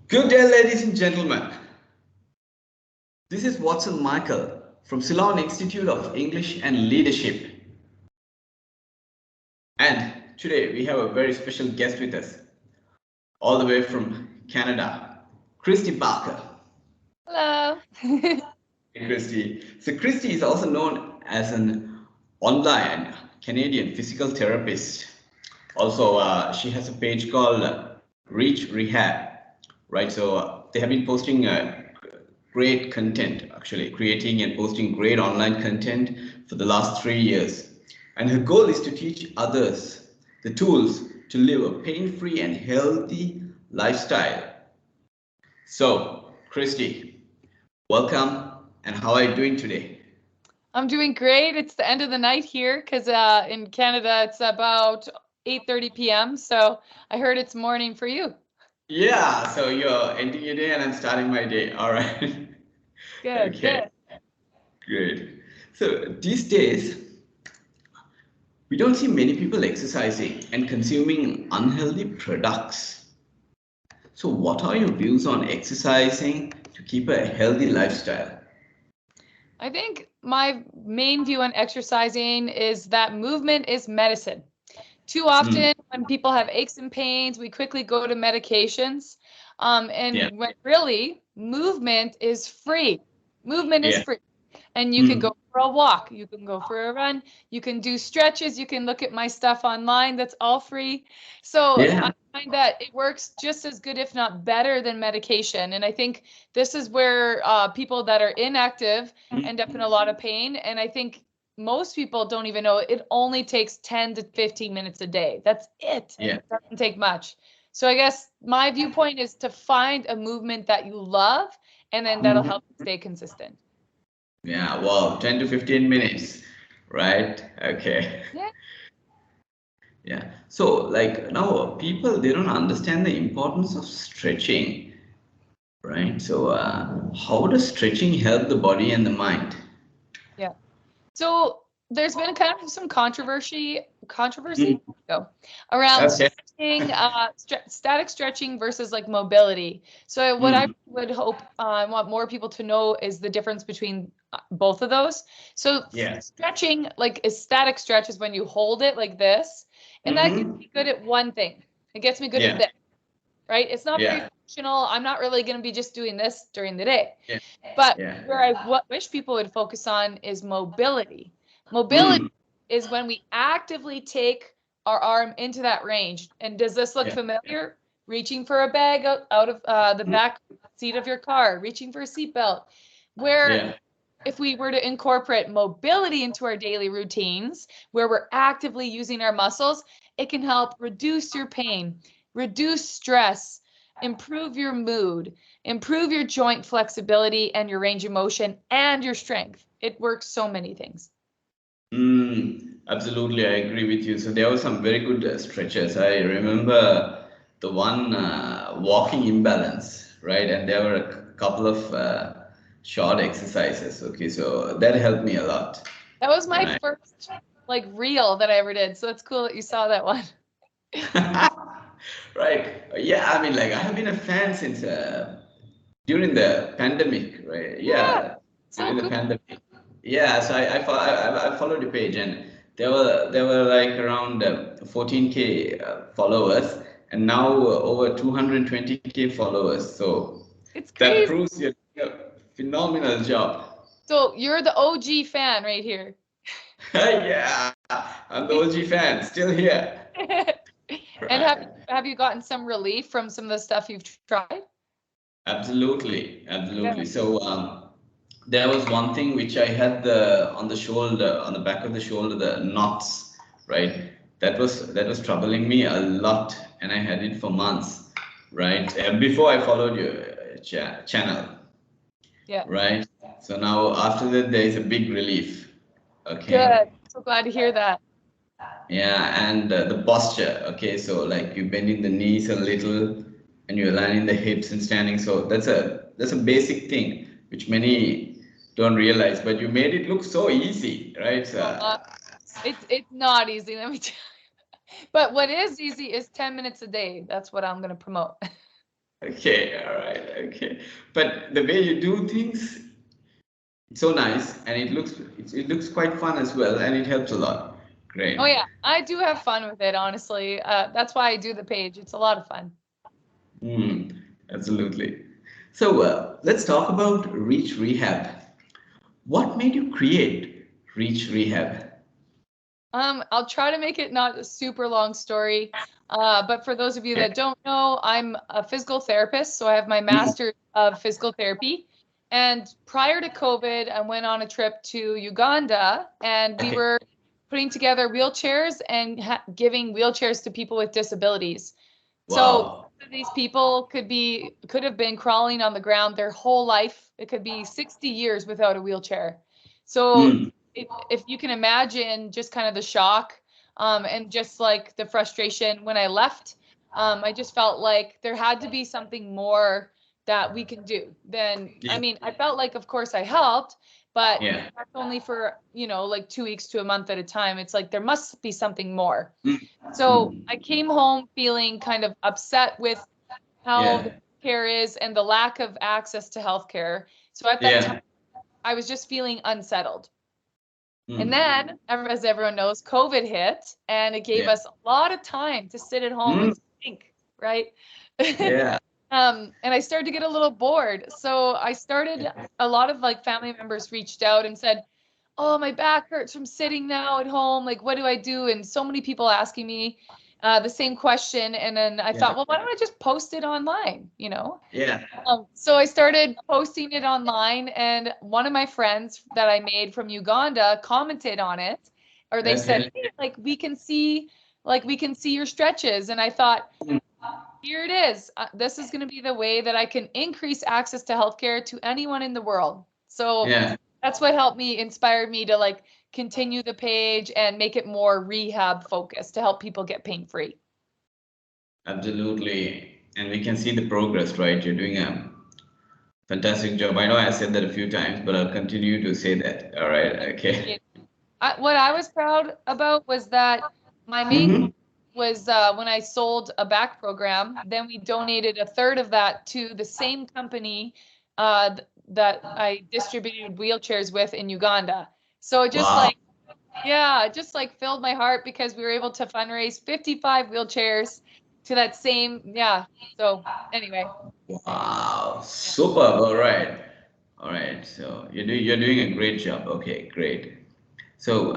Good day, ladies and gentlemen. This is Watson Michael from Ceylon Institute of English and Leadership. And today we have a very special guest with us, all the way from Canada, Kristi Barker. Hello. Hey, Kristi. So Kristi is also known as an online Canadian physical therapist. Also, she has a page called Reach Rehab, right? So they have been posting great content, actually creating and posting great online content for the last 3 years. And her goal is to teach others the tools to live a pain-free and healthy lifestyle. So, Kristi, welcome. And how are you doing today? I'm doing great. It's the end of the night here because in Canada it's about 8:30 p.m. So I heard it's morning for you. Yeah, so you're ending your day and I'm starting my day. All right. Good. Okay, great. So these days, we don't see many people exercising and consuming unhealthy products. So, what are your views on exercising to keep a healthy lifestyle? I think my main view on exercising is that movement is medicine. Too Mm, often, when people have aches and pains, we quickly go to medications. yeah, And when really, movement is free. Movement is yeah, free. And you can mm, go for a walk, you can go for a run, you can do stretches, you can look at my stuff online. That's all free. So yeah, I find that it works just as good, if not better, than medication. And I think this is where people that are inactive end up in a lot of pain. And I think most people don't even know it only takes 10 to 15 minutes a day. That's it. yeah. It doesn't take much. So I guess my viewpoint is to find a movement that you love, and then that'll Mhm. help you stay consistent. Yeah, well, 10 to 15 minutes, right? Okay. Yeah. Yeah. So, like now, people they don't understand the importance of stretching, right? So, how does stretching help the body and the mind? Yeah. So there's been kind of some controversy Mm, go around okay. stretching, static stretching versus like mobility. So what I Mm, would hope, I want more people to know is the difference between both of those. So yeah. stretching, like a static stretch, is when you hold it like this, and that gets Mm-hmm. me good at one thing. It gets me good at Yeah. this, right? It's not very Yeah. functional. I'm not really going to be just doing this during the day. Yeah. But Yeah. where I wish people would focus on is mobility. Mobility Mm, is when we actively take our arm into that range. And does this look yeah. familiar? Reaching for a bag out of the Mm, back seat of your car, reaching for a seatbelt. Where yeah. if we were to incorporate mobility into our daily routines, where we're actively using our muscles, it can help reduce your pain, reduce stress, improve your mood, improve your joint flexibility and your range of motion and your strength. It works so many things. Absolutely, I agree with you. So there were some very good stretches. I remember the one walking imbalance, right? And there were a couple of short exercises. Okay, so that helped me a lot, That was my right? first like reel that I ever did. So it's cool that you saw that one. Right. Yeah, I mean, like I have been a fan since during the pandemic, right? Yeah, Yeah, so during the cool. pandemic. Yeah, so I followed the page and there were like around 14K followers and now over 220K followers. So It's that crazy. proves you're doing a phenomenal job. So you're the OG fan right here. Yeah, I'm the OG fan, still here. And Right. have you gotten some relief from some of the stuff you've tried? Absolutely, Yeah. absolutely. So there was one thing which I had on the shoulder, on the back of the shoulder, the knots, right? That was troubling me a lot, and I had it for months, right? Before I followed your channel, Yeah. right? So now after that, there is a big relief. Okay. Good. So glad to hear that. Yeah, and the posture. Okay, so like you bending the knees a little, and you're aligning the hips and standing. So that's a basic thing which many don't realize, but you made it look so easy, right? So it's not easy, let me tell you. But what is easy is 10 minutes a day. That's what I'm going to promote. Okay, all right, okay. But the way you do things, it's so nice, and it looks quite fun as well, and it helps a lot. Oh Great. yeah, I do have fun with it, honestly. That's why I do the page. It's a lot of fun. Absolutely. So let's talk about Reach Rehab. What made you create Reach Rehab? I'll try to make it not a super long story. But for those of you Yeah. that don't know, I'm a physical therapist, so I have my Mm, master's of physical therapy. And prior to COVID, I went on a trip to Uganda, and we okay. were putting together wheelchairs and giving wheelchairs to people with disabilities. So Wow. these people could have been crawling on the ground their whole life. It could be 60 years without a wheelchair. So Mm, if you can imagine just kind of the shock, and just like the frustration when I left, I just felt like there had to be something more that we can do. Then, I yeah. mean, I felt like, of course, I helped, but Yeah. that's only for, like 2 weeks to a month at a time. It's like there must be something more. Mm, So mm, I came home feeling kind of upset with how the yeah. care is and the lack of access to healthcare. So at that time, Yeah. I was just feeling unsettled. And Mm, then, as everyone knows, COVID hit, and it gave yeah. us a lot of time to sit at home Mm, and think, right? yeah. And I started to get a little bored. So I started, a lot of like family members reached out and said, "Oh, my back hurts from sitting now at home. Like, what do I do?" And so many people asking me the same question. And then I Yeah. thought, well, why don't I just post it online, Yeah. So I started posting it online, and one of my friends that I made from Uganda commented on it, or they said, Okay. "Hey, we can see your stretches." And I thought, Mm, here it is. This is going to be the way that I can increase access to healthcare to anyone in the world. So yeah. that's what inspired me to like continue the page and make it more rehab focused to help people get pain free. Absolutely. And we can see the progress, right? You're doing a fantastic job. I know I said that a few times, but I'll continue to say that. All right. Okay. What I was proud about was that my main goal Mm-hmm. was, when I sold a back program, then we donated a third of that to the same company that I distributed wheelchairs with in Uganda. So it just Wow. like, yeah, it just like filled my heart because we were able to fundraise 55 wheelchairs to that same, yeah. So anyway, Wow. yeah. Super. All right. All right. So you're doing a great job. Okay, great. So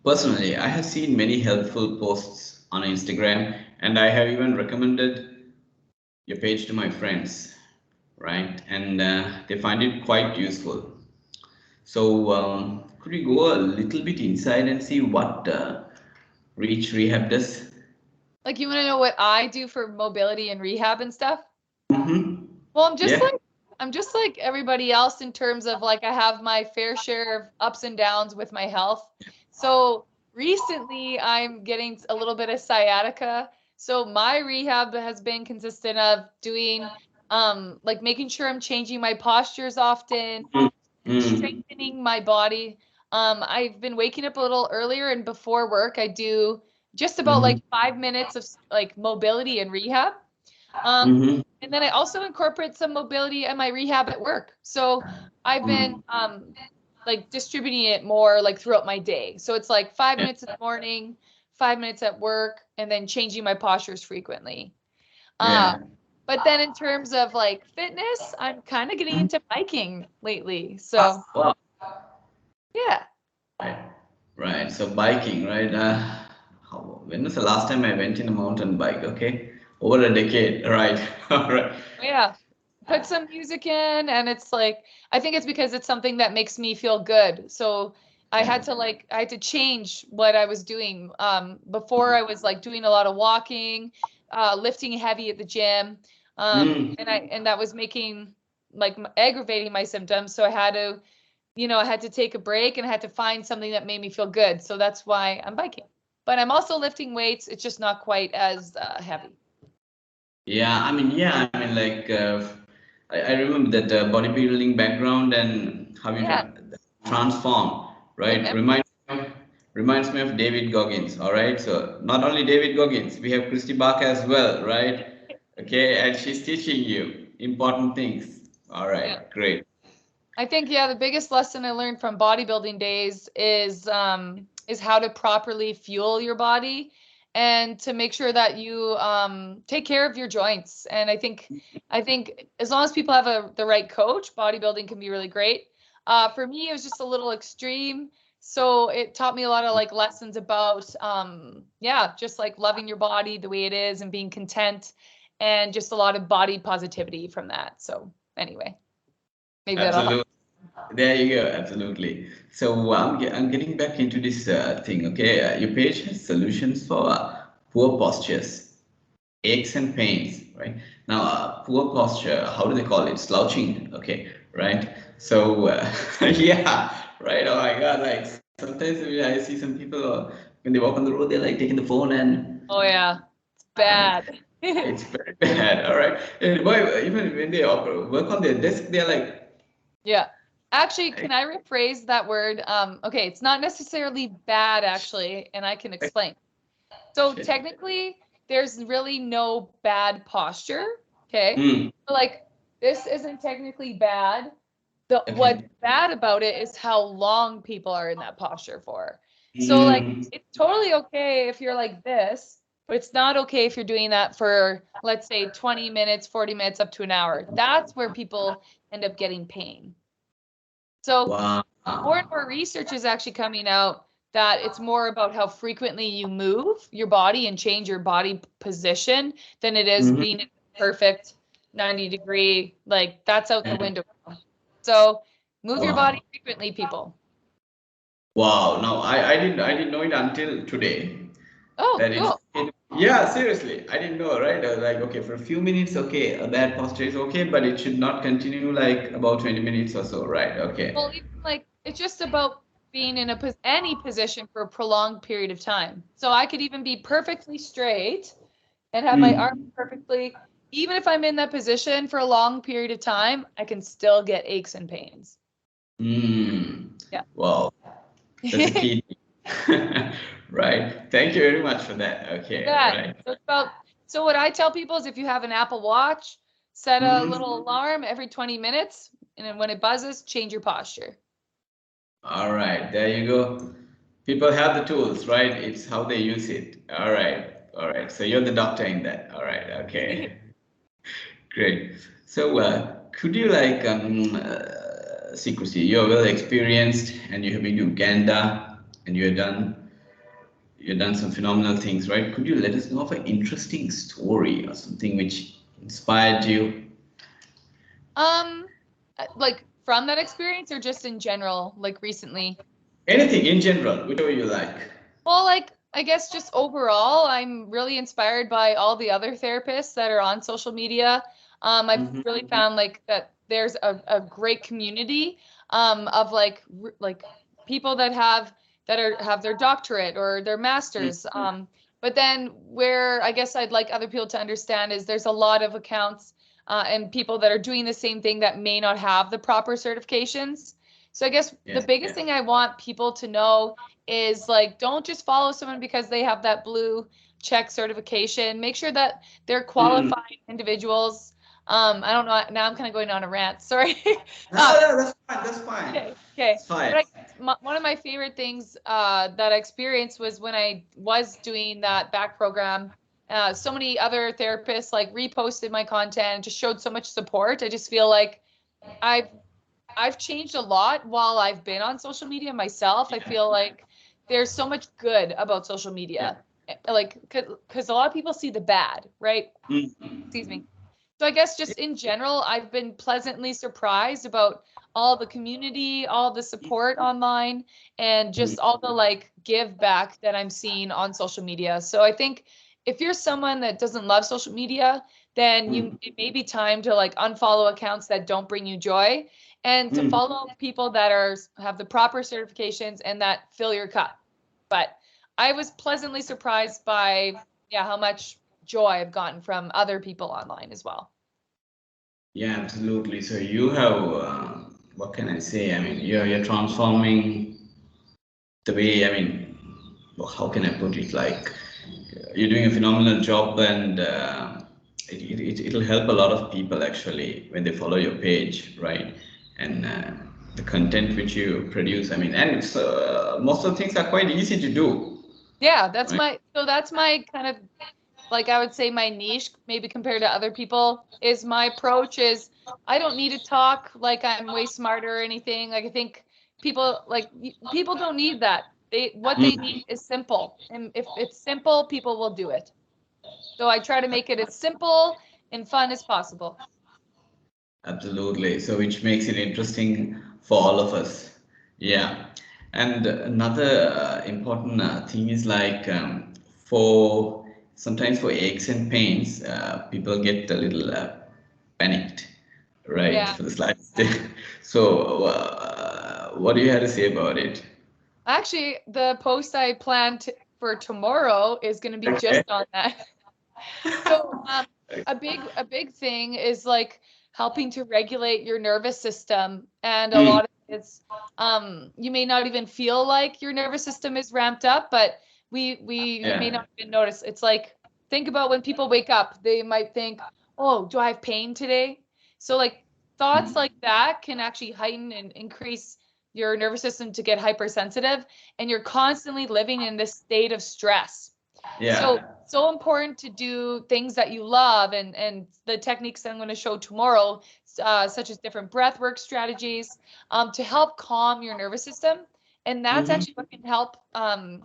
personally, I have seen many helpful posts on Instagram, and I have even recommended your page to my friends, right? And they find it quite useful. So, could we go a little bit inside and see what Reach Rehab does? Like, you want to know what I do for mobility and rehab and stuff? Mm-hmm. Well, Yeah. I'm just like everybody else in terms of like I have my fair share of ups and downs with my health. So recently I'm getting a little bit of sciatica. So my rehab has been consistent of doing like making sure I'm changing my postures often, Mm. strengthening my body. I've been waking up a little earlier, and before work I do just about Mm-hmm. like 5 minutes of like mobility and rehab. Um, Mm-hmm. and then I also incorporate some mobility in my rehab at work. So I've been Mm. like distributing it more like throughout my day. So it's like five Yeah. minutes in the morning, 5 minutes at work, and then changing my postures frequently. Uh, Yeah. but then in terms of like fitness, I'm kind of getting Mhm. into biking lately. Ah, So wow. yeah. Right. Right. So biking, right? When was the last time I went in a mountain bike? Okay. Over a decade. Right. All right. Yeah. Put some music in, and it's like I think it's because it's something that makes me feel good. So Yeah. I had to change what I was doing. Before I was like doing a lot of walking, lifting heavy at the gym. Mm. And that was making like aggravating my symptoms. So I had to, I had to take a break, and I had to find something that made me feel good. So that's why I'm biking. But I'm also lifting weights. It's just not quite as heavy. Yeah. I mean, like, I remember that bodybuilding background and how you Yeah. transform, I right? remember. Reminds me of David Goggins. All right. So not only David Goggins, we have Kristi Barker as well, right? Okay, and she's teaching you important things. All right, Yeah. great. I think, yeah, the biggest lesson I learned from bodybuilding days is how to properly fuel your body and to make sure that you take care of your joints. And I think as long as people have the right coach, bodybuilding can be really great. For me, it was just a little extreme. So it taught me a lot of like lessons about yeah, just like loving your body the way it is and being content, and just a lot of body positivity from that. So anyway, maybe that'll help. Absolutely. There you go. Absolutely. So I'm getting back into this thing. Okay, your page has solutions for poor postures, aches and pains. Right now, poor posture. How do they call it? Slouching. Okay. Right. So yeah. Right. Oh my God. Like sometimes I see some people when they walk on the road, they're like taking the phone and. Oh yeah, it's Right. bad. It's very bad. All right. And boy, even when they work on their desk, they're like. Yeah. Actually, can I rephrase that word? Okay, it's not necessarily bad actually, and I can explain. So technically, there's really no bad posture. Okay. Mm, So, like, this isn't technically bad. What's okay. bad about it is how long people are in that posture for. So like Mm, it's totally okay if you're like this, but it's not okay if you're doing that for, let's say, 20 minutes, 40 minutes, up to an hour. That's where people end up getting pain. So wow. more and more research is actually coming out that it's more about how frequently you move your body and change your body position than it is Mhm. being in perfect 90-degree, like that's out the window. So move your body Wow. frequently, people. Wow. No, I didn't know it until today. Oh, That cool. yeah, seriously, I didn't know, right? Like, okay, for a few minutes, okay, a bad posture is okay, but it should not continue like about 20 minutes or so, right? Okay. Well, even like it's just about being in any position for a prolonged period of time. So I could even be perfectly straight and have my arms Mm. perfectly. Even if I'm in that position for a long period of time, I can still get aches and pains. Mm. Yeah. Wow. That's a key thing. Right. Thank you very much for that. Okay. All Yeah. right. So what I tell people is if you have an Apple Watch, set a Mhm. little alarm every 20 minutes, and then when it buzzes, change your posture. All right, there you go. People have the tools, right? It's how they use it. All right, all right. So you're the doctor in that. All right, okay, great. So could you like see, Kristi, you're well experienced, and you have been to Uganda, and you've done some phenomenal things, right? Could you let us know of an interesting story or something which inspired you? Um, like from that experience or just in general, like recently? Anything in general, whichever you like. Well, like I guess just overall, I'm really inspired by all the other therapists that are on social media. I've Mhm. really found like that there's a great community of like people that have their doctorate or their masters. But then where I guess I'd like other people to understand is there's a lot of accounts and people that are doing the same thing that may not have the proper certifications. So I guess the Yes. biggest thing I want people to know is like don't just follow someone because they have that blue check certification. Make sure that they're Mm. qualified individuals. I don't know. Now I'm kind of going on a rant. Sorry. No, uh, no, that's fine. That's fine. okay. Okay. It's fine. But one of my favorite things that I experienced was when I was doing that back program. So many other therapists like reposted my content and just showed so much support. I just feel like I've I've changed a lot while I've been on social media myself. I Yeah. feel like there's so much good about social Yeah. media. Like, because a lot of people see the bad, right? Mm. Excuse me. So I guess just in general, I've been pleasantly surprised about all the community, all the support online, and Mm. just all the like give back that I'm seeing on social media. So I think if you're someone that doesn't love social media, then Mm. it may be time to like unfollow accounts that don't bring you joy and to Mm. follow people that have the proper certifications and that fill your cup. But I was pleasantly surprised by how much joy I've gotten from other people online as well. Yeah, absolutely. So you have, what can I say? I mean, you're transforming the way, I mean, how can I put it? Like, you're doing a phenomenal job, and it'll help a lot of people actually when they follow your page, right? And the content which you produce, I mean, and it's, most of the things are quite easy to do. Yeah, that's Right. that's my kind of, like, I would say my niche, maybe compared to other people, is my approach is I don't need to talk like I'm way smarter or anything. Like, I think people don't need that. What they need is simple. And if it's simple, people will do it. So I try to make it as simple and fun as possible. Absolutely. So which makes it interesting for all of us. Yeah. And another important thing is like for sometimes for aches and pains, people get a little panicked, right? Yeah. For the slightest. So what do you have to say about it? Actually, the post I planned for tomorrow is going to be Okay. just on that. So, a big thing is like helping to regulate your nervous system, and a Mm, lot of it's you may not even feel like your nervous system is ramped up, but we may yeah. not even notice. It's like, think about when people wake up, they might think, "Oh, do I have pain today?" So like thoughts like that can actually heighten and increase your nervous system to get hypersensitive, and you're constantly living in this state of stress. Yeah. So important to do things that you love, and the techniques I'm going to show tomorrow, such as different breath work strategies, to help calm your nervous system. And that's Hmm. actually what can help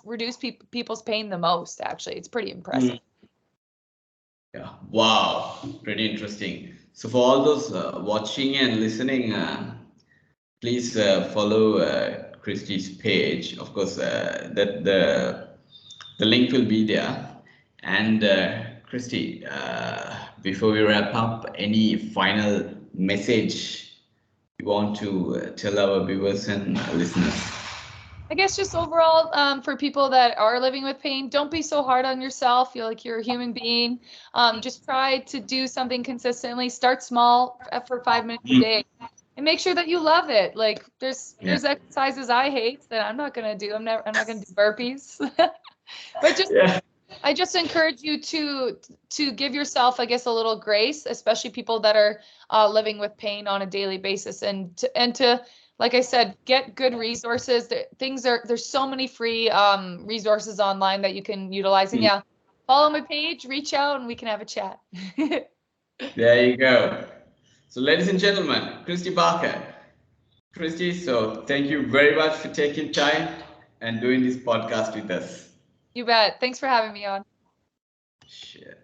reduce people's pain the most. Actually, it's pretty impressive. Mm. Yeah. Wow. Pretty interesting. So for all those watching and listening, please follow Kristi's page. Of course, that the link will be there. And Kristi, before we wrap up, any final message you want to tell our viewers and listeners? I guess just overall, for people that are living with pain, don't be so hard on yourself. Feel like you're a human being. Just try to do something consistently. Start small for 5 minutes a day, and make sure that you love it. Like, Yeah. there's exercises I hate that I'm not gonna do. I'm not gonna do burpees. But Yeah. I just encourage you to give yourself, I guess, a little grace, especially people that are living with pain on a daily basis, and to, like I said, get good resources. There's so many free resources online that you can utilize. And Mm. yeah, follow my page, reach out, and we can have a chat. There you go. So, ladies and gentlemen, Kristi Barker. Kristi, so thank you very much for taking time and doing this podcast with us. You bet. Thanks for having me on. Shit.